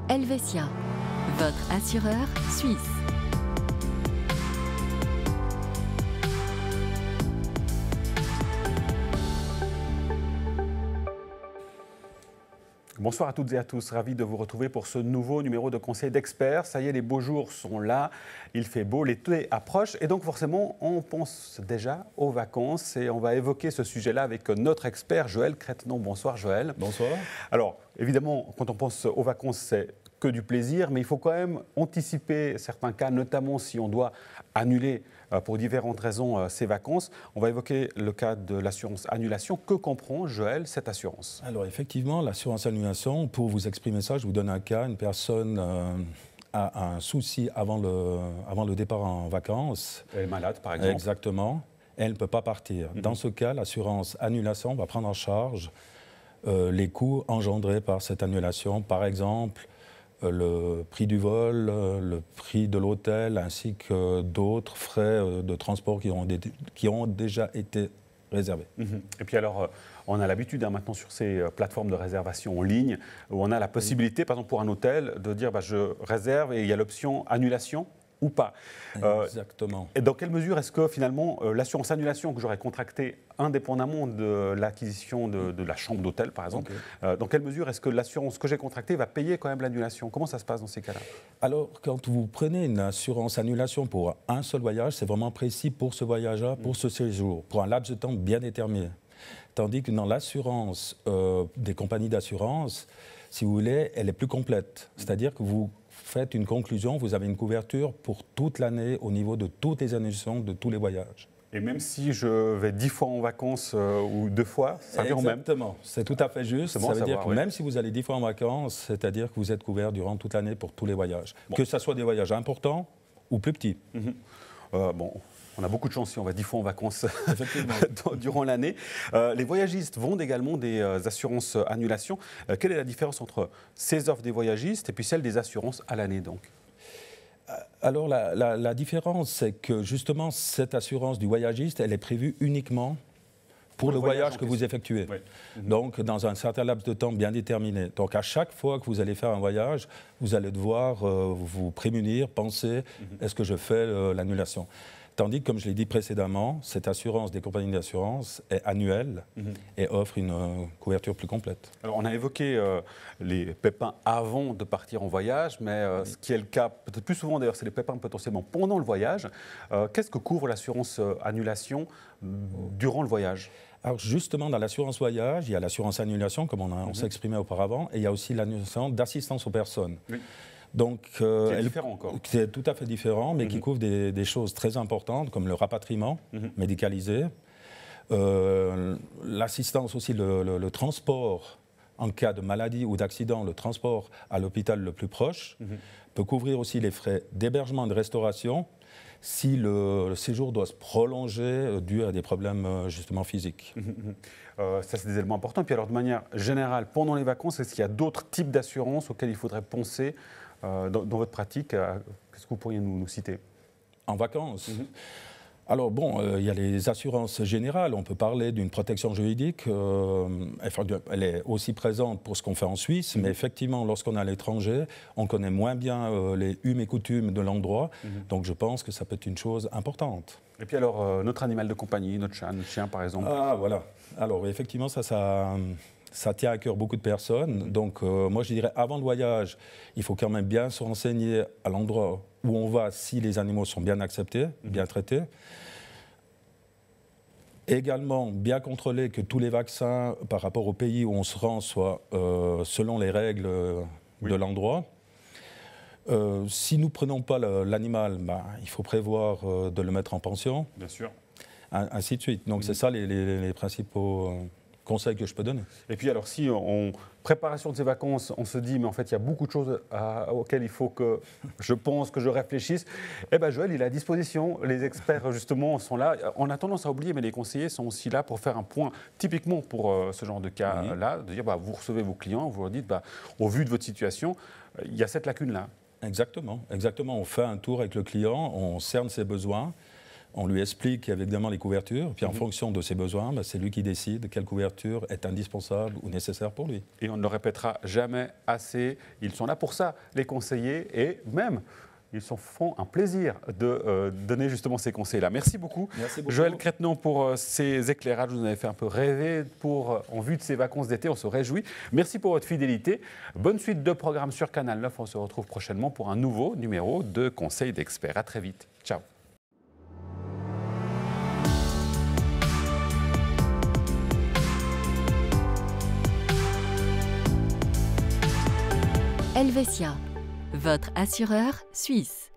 Helvetia, votre assureur suisse. Bonsoir à toutes et à tous, ravi de vous retrouver pour ce nouveau numéro de Conseil d'experts. Ça y est, les beaux jours sont là, il fait beau, l'été approche et donc forcément on pense déjà aux vacances et on va évoquer ce sujet-là avec notre expert Joël Crétenon. Bonsoir Joël. Bonsoir. Alors évidemment, quand on pense aux vacances, c'est que du plaisir, mais il faut quand même anticiper certains cas, notamment si on doit annuler pour différentes raisons ces vacances. On va évoquer le cas de l'assurance annulation. Que comprend, Joël, cette assurance? Alors effectivement, l'assurance annulation, pour vous exprimer ça, je vous donne un cas. Une personne a un souci avant le départ en vacances. Elle est malade, par exemple. Exactement. Elle ne peut pas partir. Dans ce cas, l'assurance annulation va prendre en charge les coûts engendrés par cette annulation. Par exemple, le prix du vol, le prix de l'hôtel, ainsi que d'autres frais de transport qui ont déjà été réservés. Et puis alors, on a l'habitude maintenant sur ces plateformes de réservation en ligne, où on a la possibilité, par exemple pour un hôtel, de dire je réserve et il y a l'option annulation ou pas. Exactement. Et dans quelle mesure est-ce que finalement l'assurance annulation que j'aurais contractée indépendamment de l'acquisition de la chambre d'hôtel par exemple, dans quelle mesure est-ce que l'assurance que j'ai contractée va payer quand même l'annulation? Comment ça se passe dans ces cas-là? Alors quand vous prenez une assurance annulation pour un seul voyage, c'est vraiment précis pour ce voyage-là, pour ce séjour, pour un laps de temps bien déterminé. Tandis que dans l'assurance des compagnies d'assurance, si vous voulez, elle est plus complète. C'est-à-dire que vous faites une conclusion, vous avez une couverture pour toute l'année au niveau de toutes les annulations de tous les voyages. Et même si je vais 10 fois en vacances ou 2 fois, ça revient au même. Exactement, c'est tout à fait juste. Bon ça veut dire que même si vous allez 10 fois en vacances, c'est-à-dire que vous êtes couvert durant toute l'année pour tous les voyages. Bon. Que ce soit des voyages importants ou plus petits. On a beaucoup de chance si on va 10 fois en vacances durant l'année. Les voyagistes vendent également des assurances annulation. Quelle est la différence entre ces offres des voyagistes et puis celles des assurances à l'année donc? Alors la différence, c'est que justement cette assurance du voyagiste, elle est prévue uniquement pour le voyage que vous effectuez. Oui. Donc dans un certain laps de temps bien déterminé. Donc à chaque fois que vous allez faire un voyage, vous allez devoir vous prémunir, penser, est-ce que je fais l'annulation? Tandis que, comme je l'ai dit précédemment, cette assurance des compagnies d'assurance est annuelle et offre une couverture plus complète. Alors, on a évoqué les pépins avant de partir en voyage, mais ce qui est le cas peut-être plus souvent d'ailleurs, c'est les pépins potentiellement pendant le voyage. Qu'est-ce que couvre l'assurance annulation durant le voyage? Alors justement, dans l'assurance voyage, il y a l'assurance annulation, comme on s'est exprimé auparavant, et il y a aussi l'annulation d'assistance aux personnes. Oui. Donc, c'est différent encore. C'est tout à fait différent, mais qui couvre des choses très importantes, comme le rapatriement médicalisé, l'assistance aussi, le transport en cas de maladie ou d'accident, le transport à l'hôpital le plus proche, peut couvrir aussi les frais d'hébergement et de restauration si le séjour doit se prolonger dû à des problèmes justement physiques. Ça, c'est des éléments importants. Et puis alors, de manière générale, pendant les vacances, est-ce qu'il y a d'autres types d'assurances auxquelles il faudrait penser dans votre pratique? Qu'est-ce que vous pourriez nous citer? En vacances Alors bon, il y a les assurances générales. On peut parler d'une protection juridique. Elle est aussi présente pour ce qu'on fait en Suisse, mais effectivement, lorsqu'on est à l'étranger, on connaît moins bien les us et coutumes de l'endroit. Donc je pense que ça peut être une chose importante. Et puis alors, notre animal de compagnie, notre chat, notre chien par exemple? Ah voilà. Alors effectivement, ça tient à cœur beaucoup de personnes. Donc moi je dirais, avant le voyage, il faut quand même bien se renseigner à l'endroit où on va, si les animaux sont bien acceptés, bien traités. Également, bien contrôler que tous les vaccins par rapport au pays où on se rend soient selon les règles de l'endroit. Si nous ne prenons pas l'animal, il faut prévoir de le mettre en pension. Bien sûr. Ainsi de suite. Donc c'est ça les principaux conseils que je peux donner. Et puis alors si en préparation de ces vacances, on se dit mais en fait il y a beaucoup de choses auxquelles il faut que je pense, que je réfléchisse, eh bien Joël il est à disposition, les experts justement sont là. On a tendance à oublier mais les conseillers sont aussi là pour faire un point typiquement pour ce genre de cas-là, de dire vous recevez vos clients, vous leur dites au vu de votre situation, il y a cette lacune-là. Exactement, exactement. On fait un tour avec le client, on cerne ses besoins. On lui explique évidemment les couvertures, puis en fonction de ses besoins, c'est lui qui décide quelle couverture est indispensable ou nécessaire pour lui. Et on ne le répétera jamais assez, ils sont là pour ça, les conseillers, et même, ils se font un plaisir de donner justement ces conseils-là. Merci beaucoup. Merci beaucoup. Joël Crétenon pour ces éclairages, vous nous avez fait un peu rêver en vue de ces vacances d'été, on se réjouit. Merci pour votre fidélité. Bonne suite de programmes sur Canal 9, on se retrouve prochainement pour un nouveau numéro de Conseils d'experts. À très vite. Ciao. Helvetia, votre assureur suisse.